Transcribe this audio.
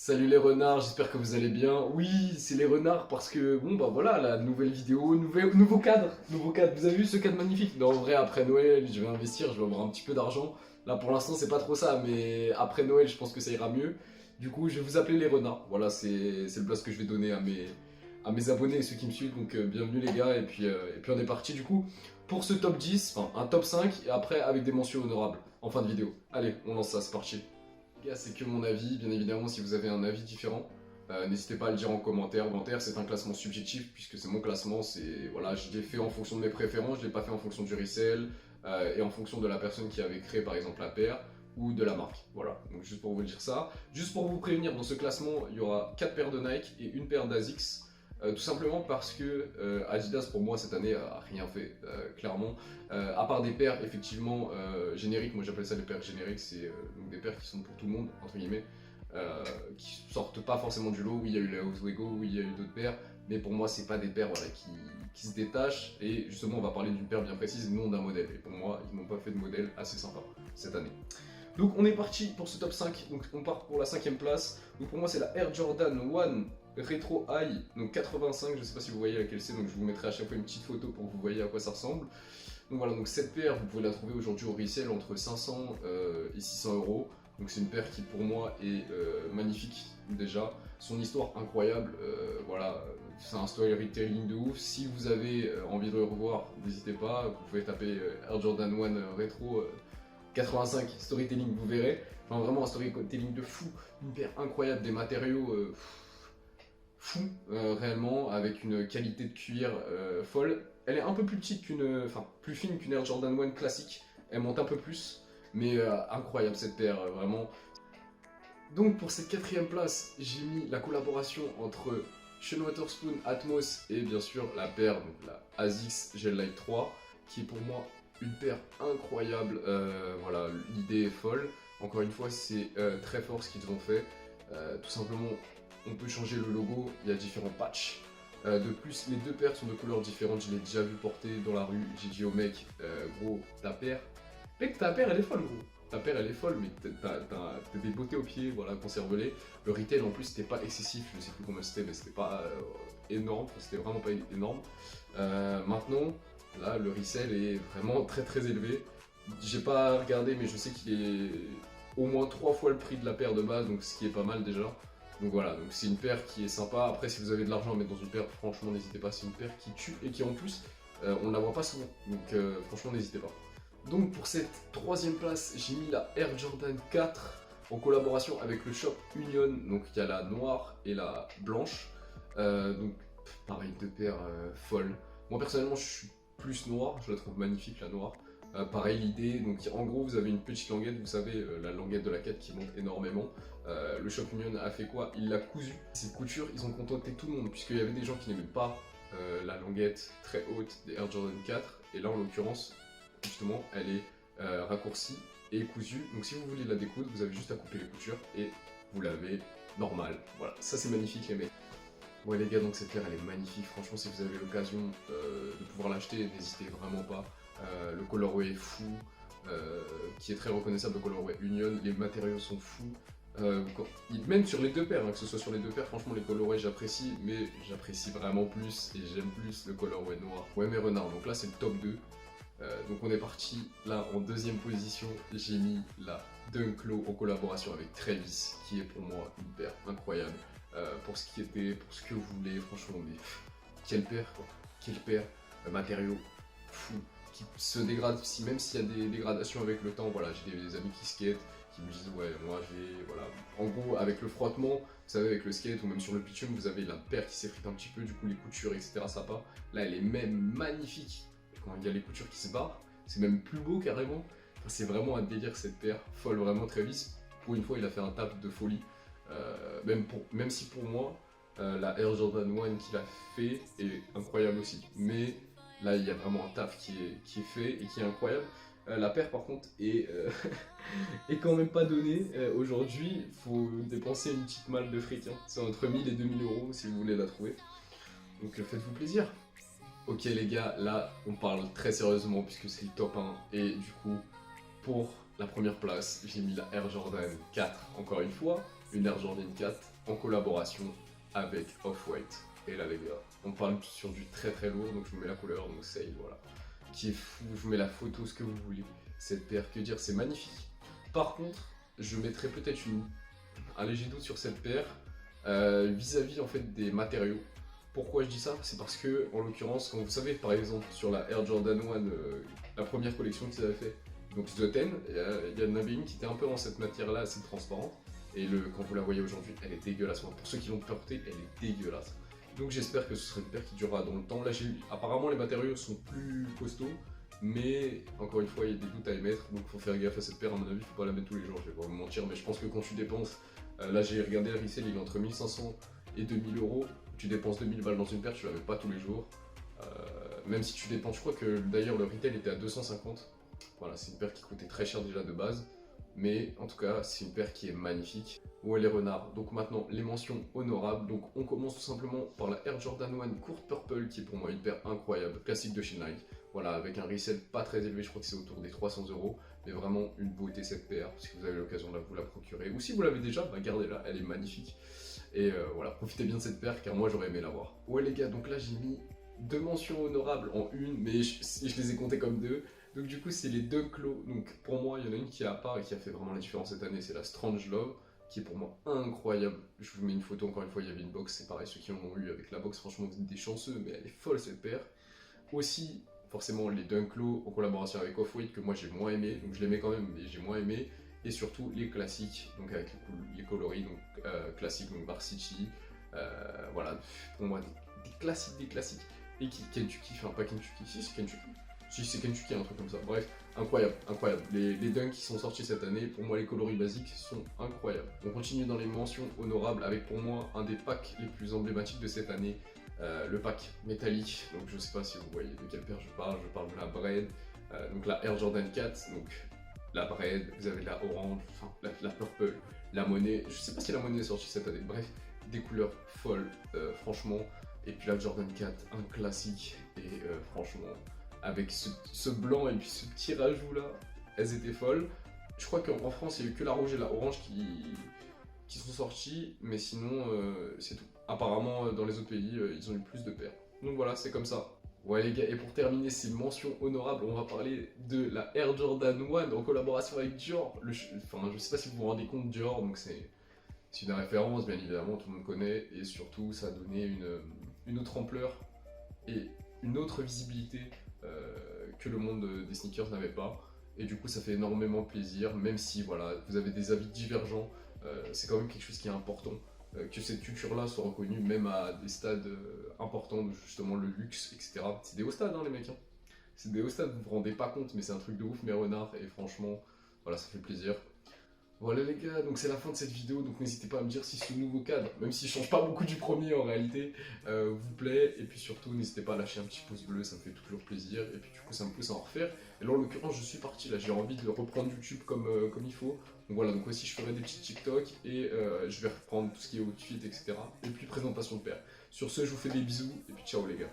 Salut les renards, j'espère que vous allez bien. Oui, c'est les renards parce que, bon bah voilà, la nouvelle vidéo, nouveau cadre, nouveau cadre. Vous avez vu ce cadre magnifique? Non, en vrai, après Noël, je vais investir, je vais avoir un petit peu d'argent. Là, pour l'instant, c'est pas trop ça, mais après Noël, je pense que ça ira mieux. Du coup, je vais vous appeler les renards. Voilà, c'est le blast que je vais donner à mes abonnés et ceux qui me suivent. Donc, bienvenue les gars, et puis on est parti du coup pour ce top 10, enfin un top 5, et après avec des mentions honorables en fin de vidéo. Allez, on lance ça, c'est parti. Les gars, c'est que mon avis, bien évidemment, si vous avez un avis différent, n'hésitez pas à le dire en commentaire. Commentaire, c'est un classement subjectif, puisque c'est mon classement, voilà, je l'ai fait en fonction de mes préférences, je l'ai pas fait en fonction du resell, et en fonction de la personne qui avait créé par exemple la paire, ou de la marque. Voilà, donc juste pour vous dire ça. Juste pour vous prévenir, dans ce classement, il y aura 4 paires de Nike et une paire d'Asics. Tout simplement parce que Adidas pour moi cette année a rien fait, clairement. À part des paires effectivement génériques, moi j'appelle ça des paires génériques, c'est donc des paires qui sont pour tout le monde, entre guillemets, qui sortent pas forcément du lot. Oui, il y a eu la Oswego, oui, il y a eu d'autres paires, mais pour moi c'est pas des paires voilà, qui se détachent. Et justement on va parler d'une paire bien précise, non d'un modèle. Et pour moi ils n'ont pas fait de modèle assez sympa cette année. Donc on est parti pour ce top 5, donc on part pour la 5ème place. Donc pour moi c'est la Air Jordan 1 Retro High, donc 85, je sais pas si vous voyez laquelle c'est, donc je vous mettrai à chaque fois une petite photo pour que vous voyez à quoi ça ressemble. Donc voilà, donc cette paire vous pouvez la trouver aujourd'hui au resell entre 500 et 600 euros. Donc c'est une paire qui pour moi est magnifique déjà, son histoire incroyable, voilà, c'est un storytelling de ouf. Si vous avez envie de le revoir, n'hésitez pas, vous pouvez taper Air Jordan 1 Retro 85 storytelling, vous verrez. Enfin vraiment un storytelling de fou, une paire incroyable, des matériaux fou réellement, avec une qualité de cuir folle. Elle est un peu plus petite enfin plus fine qu'une Air Jordan 1 classique, elle monte un peu plus, mais incroyable cette paire, vraiment. Donc pour cette 4ème place, j'ai mis la collaboration entre Sean Wotherspoon, Atmos et bien sûr la paire, donc la ASICS Gel Light 3, qui est pour moi une paire incroyable. Voilà, l'idée est folle. Encore une fois, c'est très fort ce qu'ils ont fait. Tout simplement, on peut changer le logo, il y a différents patchs. De plus, les deux paires sont de couleurs différentes, je l'ai déjà vu porter dans la rue. J'ai dit au mec, gros, mec, ta paire elle est folle, gros. Ta paire elle est folle, mais t'as des beautés aux pieds, voilà, conserve-les. Le retail en plus c'était pas excessif, je sais plus combien c'était, mais c'était pas énorme, c'était vraiment pas énorme. Maintenant, là, le resell est vraiment très très élevé. J'ai pas regardé, mais je sais qu'il est au moins 3 fois le prix de la paire de base, donc ce qui est pas mal déjà. Donc voilà, donc c'est une paire qui est sympa. Après, si vous avez de l'argent à mettre dans une paire, franchement, n'hésitez pas. C'est une paire qui tue et qui en plus, on ne la voit pas souvent. Donc franchement, n'hésitez pas. Donc pour cette 3ème place, j'ai mis la Air Jordan 4 en collaboration avec le shop Union. Donc il y a la noire et la blanche. Donc pareil, deux paires folles. Moi personnellement, je suis plus noir. Je la trouve magnifique, la noire. Pareil l'idée, donc en gros vous avez une petite languette, vous savez la languette de la 4 qui monte énormément. Le Shop Union a fait quoi? Il l'a cousu. Cette couture, ils ont contenté tout le monde puisqu'il y avait des gens qui n'aimaient pas la languette très haute des Air Jordan 4 et là en l'occurrence justement elle est raccourcie et cousue. Donc si vous voulez la découdre, vous avez juste à couper les coutures et vous l'avez normal. Voilà, ça c'est magnifique les mecs. Ouais les gars, donc cette paire elle est magnifique, franchement si vous avez l'occasion de pouvoir l'acheter, n'hésitez vraiment pas. Le colorway est fou, qui est très reconnaissable, le colorway Union, les matériaux sont fous. Même sur les deux paires, hein, que ce soit sur les deux paires, franchement les colorways j'apprécie, mais j'apprécie vraiment plus et j'aime plus le colorway noir. Ouais mes renards, donc là c'est le top 2. Donc on est parti, là en 2ème position, j'ai mis la Dunk Low en collaboration avec Travis, qui est pour moi une paire incroyable. Pour ce que vous voulez, franchement, mais quelle paire quoi, quelle paire, matériaux fou, qui se dégrade, même s'il y a des dégradations avec le temps. Voilà, j'ai des amis qui skatent, qui me disent ouais moi j'ai, voilà, en gros avec le frottement, vous savez avec le skate ou même sur le bitume, vous avez la paire qui s'effrite un petit peu, du coup les coutures etc ça part. Là elle est même magnifique, quand il y a les coutures qui se barrent, c'est même plus beau carrément. Enfin, c'est vraiment un délire cette paire, folle vraiment. Travis, pour une fois il a fait un tap de folie. Même si pour moi la Air Jordan 1 qu'il a fait est incroyable aussi, mais là il y a vraiment un taf qui est fait et qui est incroyable. La paire par contre est, est quand même pas donnée aujourd'hui, il faut dépenser une petite malle de fric, hein. C'est entre 1000 et 2000 euros si vous voulez la trouver, donc faites-vous plaisir. Ok les gars, là on parle très sérieusement puisque c'est le top 1 et du coup pour la première place j'ai mis la Air Jordan 4 encore une fois. une Air Jordan 4 en collaboration avec Off-White. Et là les gars, on parle sur du très très lourd, donc je vous mets la couleur, donc c'est voilà, qui est fou, je vous mets la photo, ce que vous voulez. Cette paire, que dire, c'est magnifique. Par contre, je mettrais peut-être un léger doute sur cette paire vis-à-vis en fait des matériaux. Pourquoi je dis ça? C'est parce que, en l'occurrence, quand vous savez, par exemple, sur la Air Jordan 1, la première collection qu'ils avaient fait, donc The 10, il y en avait une qui était un peu dans cette matière-là, assez transparente. Et quand vous la voyez aujourd'hui, elle est dégueulasse. Pour ceux qui l'ont portée, elle est dégueulasse. Donc j'espère que ce sera une paire qui durera dans le temps. Là, apparemment, les matériaux sont plus costauds. Mais encore une fois, il y a des doutes à émettre. Donc il faut faire gaffe à cette paire. À mon avis, il ne faut pas la mettre tous les jours. Je vais pas vous mentir. Mais je pense que quand tu dépenses, là j'ai regardé le resell, il est entre 1500 et 2000 euros. Tu dépenses 2000 balles dans une paire, tu la mets pas tous les jours. Même si tu dépenses, je crois que d'ailleurs le retail était à 250. Voilà, c'est une paire qui coûtait très cher déjà de base. Mais en tout cas, c'est une paire qui est magnifique. Où elle est renard. Donc maintenant, les mentions honorables. Donc on commence tout simplement par la Air Jordan 1 Court Purple, qui est pour moi une paire incroyable, classique de chez Nike. Voilà, avec un resell pas très élevé, je crois que c'est autour des 300 euros. Mais vraiment une beauté cette paire. Si vous avez l'occasion de vous la procurer. Ou si vous l'avez déjà, bah gardez-la, elle est magnifique. Et voilà, profitez bien de cette paire car moi j'aurais aimé l'avoir. Ouais les gars, donc là j'ai mis 2 mentions honorables en une, mais je les ai comptées comme 2. Donc du coup c'est les Dunk Low. Donc pour moi il y en a une qui est à part et qui a fait vraiment la différence cette année, c'est la Strange Love, qui est pour moi incroyable. Je vous mets une photo, encore une fois il y avait une box, c'est pareil, ceux qui en ont eu avec la box, franchement vous êtes des chanceux, mais elle est folle cette paire. Aussi forcément les Dunk Low en collaboration avec Off-White que moi j'ai moins aimé, donc je les mets quand même mais j'ai moins aimé. Et surtout les classiques, donc avec les coloris donc, classiques, donc Varsity, voilà, pour moi des classiques. Et Kentucky, enfin pas Kentucky, si c'est Kentucky. Si c'est Kentucky, un truc comme ça. Bref, incroyable, incroyable. Les dunks qui sont sortis cette année, pour moi les coloris basiques sont incroyables. On continue dans les mentions honorables avec pour moi un des packs les plus emblématiques de cette année. Le pack métallique, donc je sais pas si vous voyez de quelle paire je parle de la Braid, donc la Air Jordan 4, donc la Braid, vous avez la orange, enfin la purple, la monnaie, je sais pas si la monnaie est sortie cette année, bref, des couleurs folles, franchement, et puis la Jordan 4, un classique, et franchement, avec ce blanc et puis ce petit rajout là, elles étaient folles. Je crois qu'en France, il n'y a eu que la rouge et la orange qui sont sortis, mais sinon, c'est tout. Apparemment, dans les autres pays, ils ont eu plus de paires. Donc voilà, c'est comme ça. Ouais les gars, et pour terminer ces mentions honorables, on va parler de la Air Jordan 1 en collaboration avec Dior. Enfin, je sais pas si vous vous rendez compte, Dior, donc c'est une référence, bien évidemment, tout le monde connaît, et surtout ça a donné une autre ampleur et une autre visibilité que le monde des sneakers n'avait pas. Et du coup ça fait énormément plaisir, même si voilà, vous avez des avis divergents, c'est quand même quelque chose qui est important. Que cette culture-là soit reconnue même à des stades importants, justement le luxe, etc. C'est des hauts stades, hein, les mecs. Hein. C'est des hauts stades, vous vous rendez pas compte, mais c'est un truc de ouf, mes renards, et franchement, voilà, ça fait plaisir. Voilà les gars, donc c'est la fin de cette vidéo, donc n'hésitez pas à me dire si ce nouveau cadre, même s'il change pas beaucoup du premier en réalité, vous plaît, et puis surtout n'hésitez pas à lâcher un petit pouce bleu, ça me fait toujours plaisir, et puis du coup ça me pousse à en refaire. Et là en l'occurrence je suis parti, là j'ai envie de reprendre YouTube comme il faut, donc voilà, donc aussi je ferai des petits TikTok, et je vais reprendre tout ce qui est outfit, etc. Et puis présentation de paire. Sur ce je vous fais des bisous, et puis ciao les gars.